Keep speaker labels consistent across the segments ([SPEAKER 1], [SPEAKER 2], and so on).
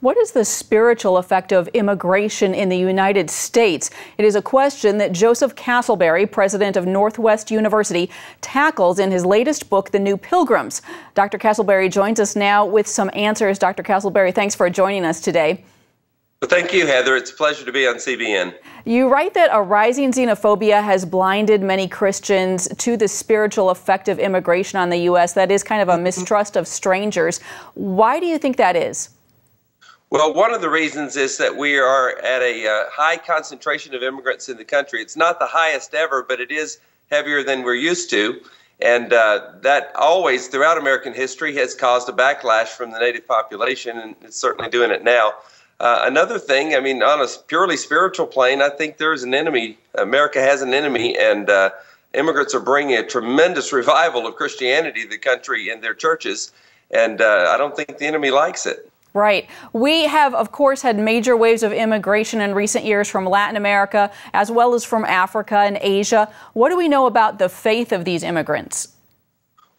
[SPEAKER 1] What is the spiritual effect of immigration in the United States? It is a question that Joseph Castleberry, president of Northwest University, tackles in his latest book, The New Pilgrims. Dr. Castleberry joins us now with some answers. Dr. Castleberry, thanks for joining us today.
[SPEAKER 2] Well, thank you, Heather. It's a pleasure to be on CBN.
[SPEAKER 1] You write that a rising xenophobia has blinded many Christians to the spiritual effect of immigration on the U.S. That is kind of a mistrust of strangers. Why do you think that is?
[SPEAKER 2] Well, one of the reasons is that we are at a high concentration of immigrants in the country. It's not the highest ever, but it is heavier than we're used to. And that always, throughout American history, has caused a backlash from the native population, and it's certainly doing it now. Another thing, I mean, on a purely spiritual plane, I think there is an enemy. America has an enemy, and immigrants are bringing a tremendous revival of Christianity to the country and their churches, and I don't think the enemy likes it.
[SPEAKER 1] Right. We have, of course, had major waves of immigration in recent years from Latin America, as well as from Africa and Asia. What do we know about the faith of these immigrants?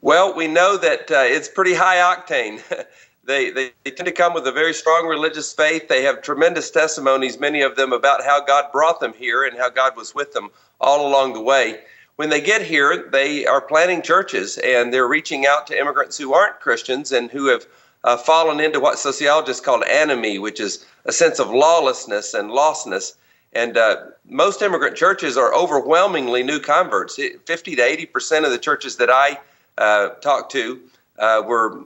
[SPEAKER 2] Well, we know that it's pretty high octane. They tend to come with a very strong religious faith. They have tremendous testimonies, many of them, about how God brought them here and how God was with them all along the way. When they get here, they are planting churches, and they're reaching out to immigrants who aren't Christians and who have fallen into what sociologists call anomie, which is a sense of lawlessness and lostness. And most immigrant churches are overwhelmingly new converts. 50 to 80% of the churches that I talk to were,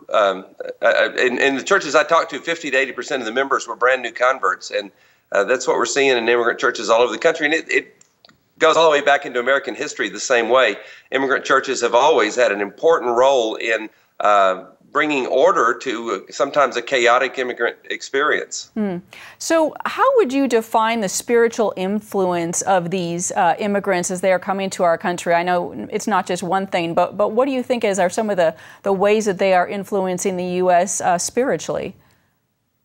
[SPEAKER 2] in the churches I talked to, 50 to 80% of the members were brand new converts. And that's what we're seeing in immigrant churches all over the country. And it goes all the way back into American history the same way. Immigrant churches have always had an important role in bringing order to sometimes a chaotic immigrant experience.
[SPEAKER 1] So how would you define the spiritual influence of these immigrants as they are coming to our country? I know it's not just one thing, but what do you think are some of the ways that they are influencing the U.S. Spiritually?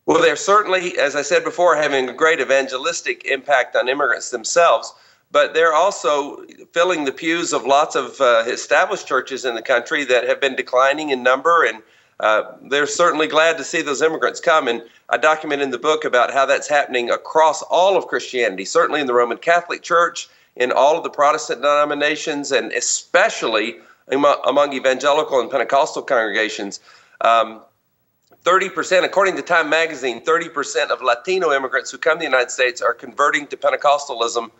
[SPEAKER 2] Well, they're certainly, as I said before, having a great evangelistic impact on immigrants themselves, but they're also filling the pews of lots of established churches in the country that have been declining in number, and they're certainly glad to see those immigrants come. And I document in the book about how that's happening across all of Christianity, certainly in the Roman Catholic Church, in all of the Protestant denominations, and especially among evangelical and Pentecostal congregations. 30%, according to Time magazine, 30% of Latino immigrants who come to the United States are converting to Pentecostalism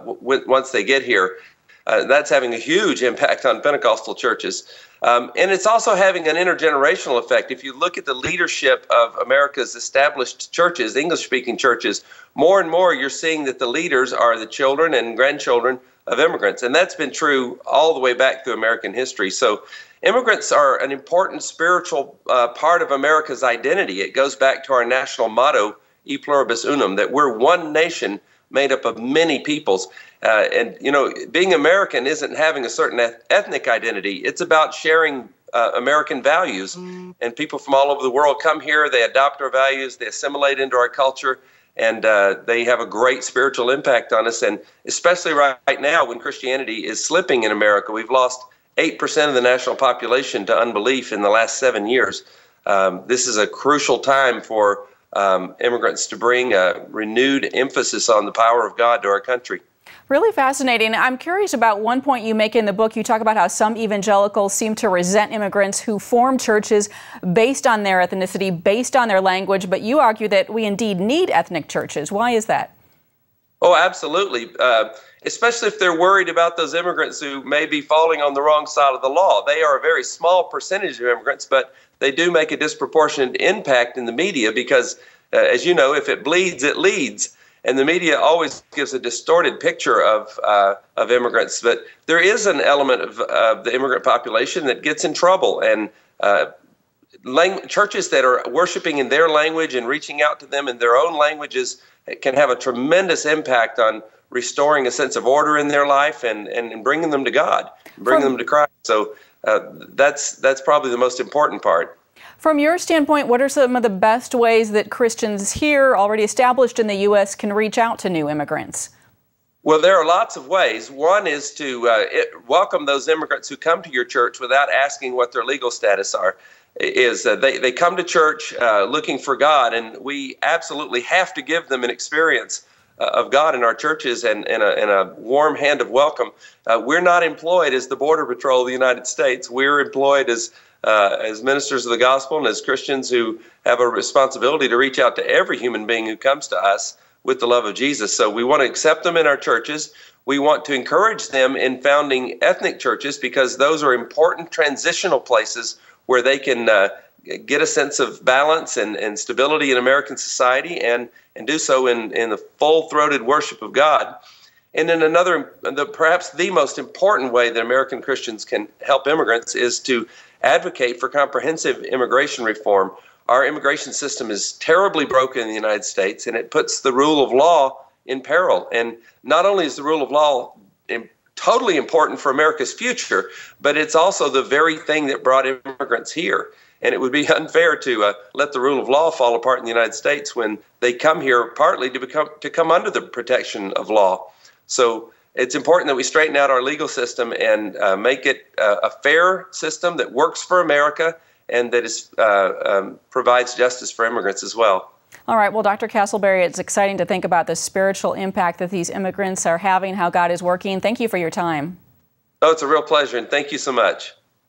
[SPEAKER 2] once they get here. That's having a huge impact on Pentecostal churches. And it's also having an intergenerational effect. If you look at the leadership of America's established churches, English-speaking churches, more and more you're seeing that the leaders are the children and grandchildren of immigrants. And that's been true all the way back through American history. So immigrants are an important spiritual part of America's identity. It goes back to our national motto, E pluribus unum, that we're one nation made up of many peoples. And, you know, being American isn't having a certain ethnic identity. It's about sharing American values. And people from all over the world come here, they adopt our values, they assimilate into our culture, and they have a great spiritual impact on us. And especially right now when Christianity is slipping in America, we've lost 8% of the national population to unbelief in the last 7 years. This is a crucial time for immigrants to bring a renewed emphasis on the power of God to our country.
[SPEAKER 1] Really fascinating. I'm curious about one point you make in the book. You talk about how some evangelicals seem to resent immigrants who form churches based on their ethnicity, based on their language, but you argue that we indeed need ethnic churches. Why is that?
[SPEAKER 2] Oh, absolutely. Especially if they're worried about those immigrants who may be falling on the wrong side of the law. They are a very small percentage of immigrants, but they do make a disproportionate impact in the media because, as you know, if it bleeds, it leads. And the media always gives a distorted picture of immigrants. But there is an element of the immigrant population that gets in trouble. And churches that are worshiping in their language and reaching out to them in their own languages can have a tremendous impact on restoring a sense of order in their life and bringing them to God, bringing them to Christ. So that's probably the most important part.
[SPEAKER 1] From your standpoint, what are some of the best ways that Christians here, already established in the U.S., can reach out to new immigrants?
[SPEAKER 2] Well, there are lots of ways. One is to welcome those immigrants who come to your church without asking what their legal status are. is they come to church looking for God, and we absolutely have to give them an experience of God in our churches and a warm hand of welcome. We're not employed as the Border Patrol of the United States. We're employed as ministers of the gospel and as Christians who have a responsibility to reach out to every human being who comes to us with the love of Jesus. So we want to accept them in our churches. We want to encourage them in founding ethnic churches, because those are important transitional places where they can get a sense of balance and stability in American society and do so in the full-throated worship of God. And then perhaps the most important way that American Christians can help immigrants is to advocate for comprehensive immigration reform. Our immigration system is terribly broken in the United States, and it puts the rule of law in peril. And not only is the rule of law totally important for America's future, but it's also the very thing that brought immigrants here. And it would be unfair to let the rule of law fall apart in the United States when they come here partly to come under the protection of law. So it's important that we straighten out our legal system and make it a fair system that works for America and that provides justice for immigrants as well.
[SPEAKER 1] All right. Well, Dr. Castleberry, it's exciting to think about the spiritual impact that these immigrants are having, how God is working. Thank you for your time.
[SPEAKER 2] Oh, it's a real pleasure, and thank you so much.